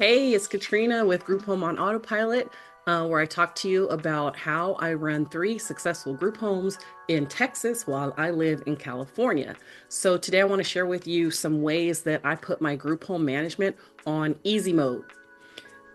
Hey, it's Katrina with Group Home on Autopilot, where I talk to you about how I run 3 successful group homes in Texas while I live in California. So today I want to share with you some ways that I put my group home management on easy mode.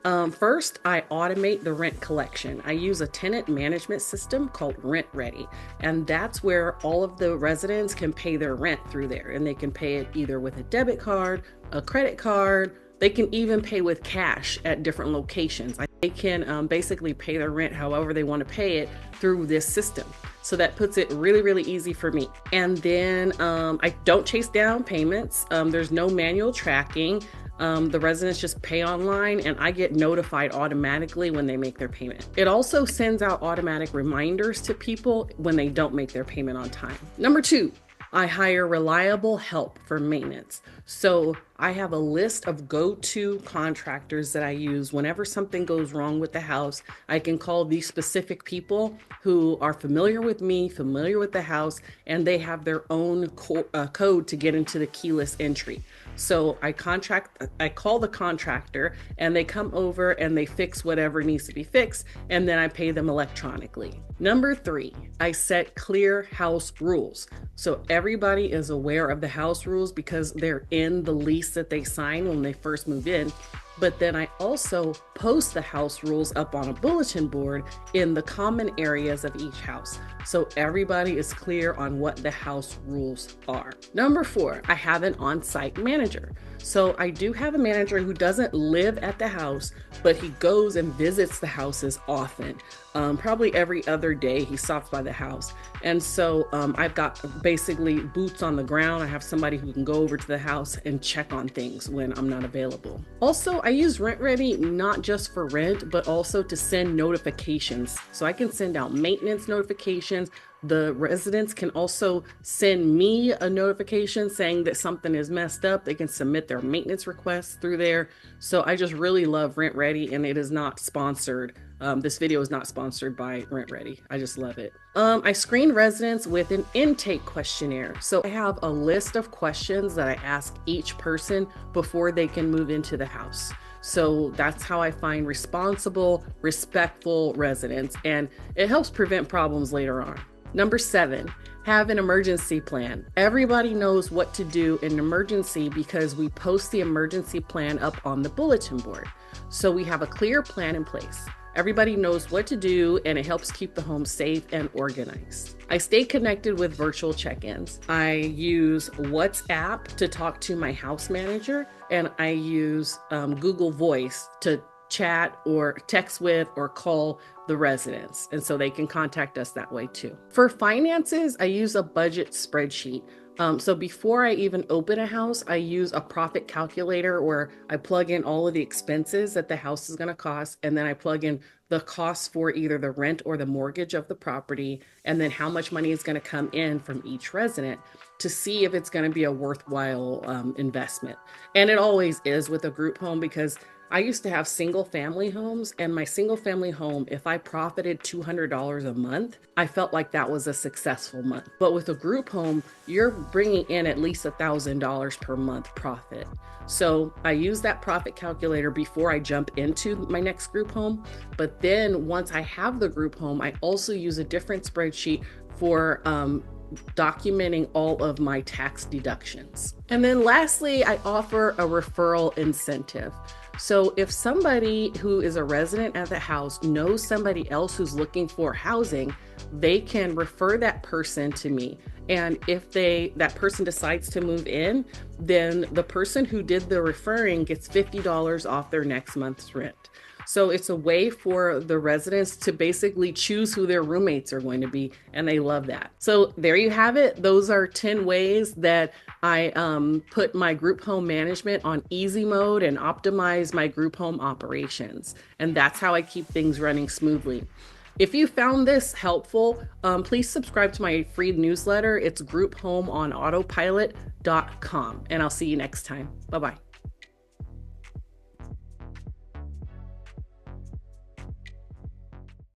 First, I automate the rent collection. I use a tenant management system called Rent Ready, and that's where all of the residents can pay their rent through there, and they can pay it either with a debit card, a credit card. They can even pay with cash at different locations. They can basically pay their rent however they want to pay it through this system. So that puts it really, really easy for me. And then I don't chase down payments. There's no manual tracking. The residents just pay online and I get notified automatically when they make their payment. It also sends out automatic reminders to people when they don't make their payment on time. Number 2, I hire reliable help for maintenance. So I have a list of go-to contractors that I use whenever something goes wrong with the house. I can call these specific people who are familiar with me, familiar with the house, and they have their own code to get into the keyless entry. So I call the contractor and they come over and they fix whatever needs to be fixed, and then I pay them electronically. Number 3, I set clear house rules. So everybody is aware of the house rules because they're in the lease that they sign when they first move in. But then I also post the house rules up on a bulletin board in the common areas of each house, so everybody is clear on what the house rules are. Number 4, I have an on-site manager. So I do have a manager who doesn't live at the house, but he goes and visits the houses often. Probably every other day he stops by the house. And so I've got basically boots on the ground. I have somebody who can go over to the house and check on things when I'm not available. Also, I use Rent Ready not just for rent, but also to send notifications. So I can send out maintenance notifications. The residents can also send me a notification saying that something is messed up. They can submit their maintenance requests through there. So I just really love Rent Ready, and it is not sponsored. This video is not sponsored by Rent Ready. I just love it. I screen residents with an intake questionnaire. So I have a list of questions that I ask each person before they can move into the house. So that's how I find responsible, respectful residents, and it helps prevent problems later on. Number 7, have an emergency plan. Everybody knows what to do in an emergency because we post the emergency plan up on the bulletin board. So we have a clear plan in place. Everybody knows what to do, and it helps keep the home safe and organized. I stay connected with virtual check-ins. I use WhatsApp to talk to my house manager, and I use Google Voice to chat or text with or call the residents, and so they can contact us that way too. For finances, I use a budget spreadsheet. So before I even open a house, I use a profit calculator where I plug in all of the expenses that the house is going to cost, and then I plug in the costs for either the rent or the mortgage of the property, and then how much money is going to come in from each resident to see if it's going to be a worthwhile investment. And it always is with a group home, because I used to have single family homes, and my single family home, if I profited $200 a month, I felt like that was a successful month. But with a group home, you're bringing in at least $1,000 per month profit. So I use that profit calculator before I jump into my next group home. But then once I have the group home, I also use a different spreadsheet for documenting all of my tax deductions. And then lastly, I offer a referral incentive. So if somebody who is a resident at the house knows somebody else who's looking for housing, they can refer that person to me. And if that person decides to move in, then the person who did the referring gets $50 off their next month's rent. So it's a way for the residents to basically choose who their roommates are going to be, and they love that. So there you have it. Those are 10 ways that I put my group home management on easy mode and optimize my group home operations. And that's how I keep things running smoothly. If you found this helpful, please subscribe to my free newsletter. It's grouphomeonautopilot.com, and I'll see you next time. Bye-bye.